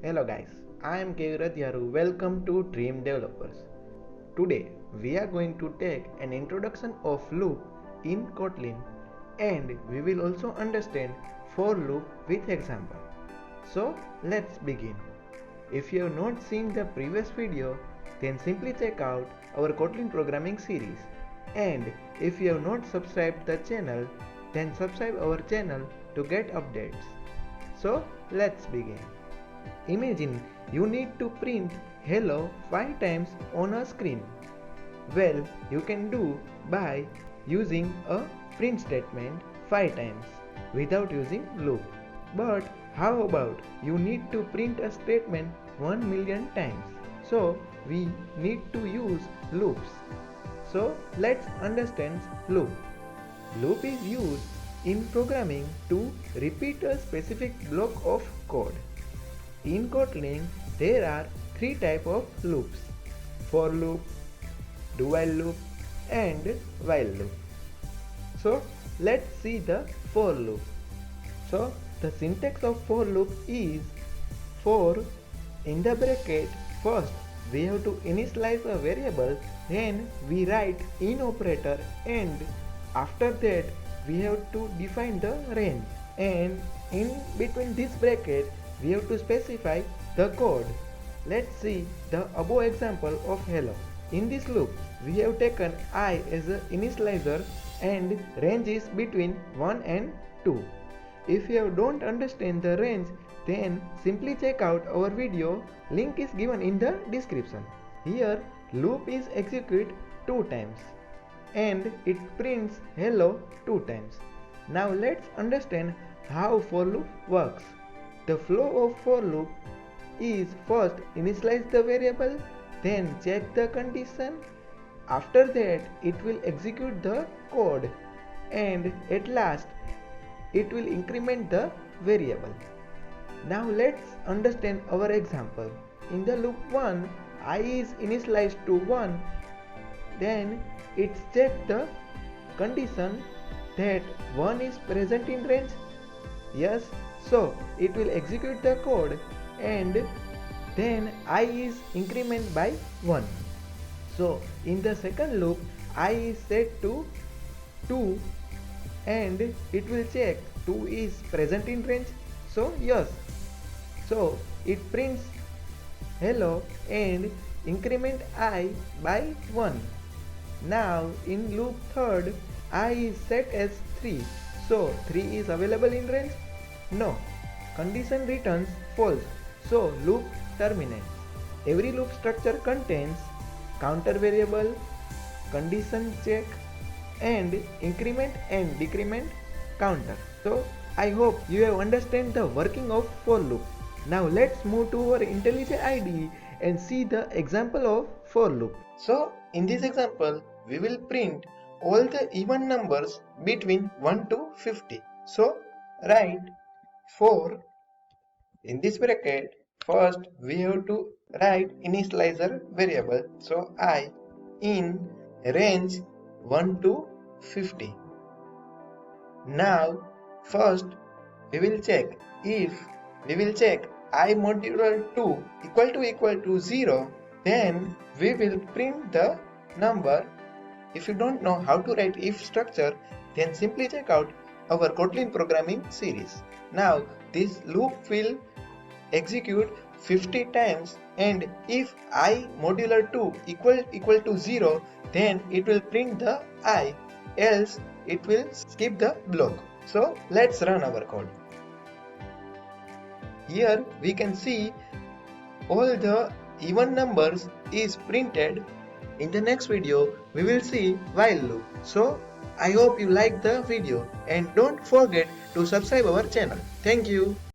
Hello guys, I am Kevirat Yaru. Welcome to Dream Developers. Today we are going to take an introduction of loop in Kotlin and we will also understand for loop with example. So let's begin. If you have not seen the previous video, then simply check out our Kotlin programming series. And if you have not subscribed the channel, then subscribe our channel to get updates. So let's begin. Imagine you need to print hello 5 times on a screen. Well, you can do by using a print statement 5 times without using loop. But how about you need to print a statement 1 million times? So we need to use loops. So let's understand loop. Loop is used in programming to repeat a specific block of code. In Kotlin, there are 3 types of loops: for loop, do while loop, and while loop. So let's see the for loop. So the syntax of for loop is: for in the bracket, first we have to initialize a variable, then we write in operator, and after that we have to define the range, and in between this bracket we have to specify the code. Let's see the above example of hello. In this loop, we have taken I as an initializer and range is between 1 and 2. If you don't understand the range, then simply check out our video, link is given in the description. Here loop is executed 2 times and it prints hello 2 times. Now let's understand how for loop works. The flow of for loop is: first initialize the variable, then check the condition, after that it will execute the code, and at last it will increment the variable. Now let's understand our example. In the loop 1, I is initialized to 1, then it checks the condition that 1 is present in range. Yes, so it will execute the code and then I is increment by 1. So in the second loop, I is set to 2 and it will check 2 is present in range. So yes, so it prints hello and increment I by 1. Now in loop 3rd, I is set as 3. So 3 is available in range? No. Condition returns false. So loop terminates. Every loop structure contains counter variable, condition check, and increment and decrement counter. So I hope you have understand the working of for loop. Now let's move to our IntelliJ IDE and see the example of for loop. So in this example, we will print all the even numbers between 1 to 50. So write for in this bracket, first we have to write initializer variable. So I in range 1 to 50. Now first we will check if we will check I modular 2 equal to 0, then we will print the number. If you don't know how to write if structure, then simply check out our Kotlin programming series. Now this loop will execute 50 times, and if I modular 2 equal to 0, then it will print the I, else it will skip the block. So let's run our code. Here we can see all the even numbers is printed. In the next video, we will see while loop. So I hope you like the video and don't forget to subscribe our channel. Thank you.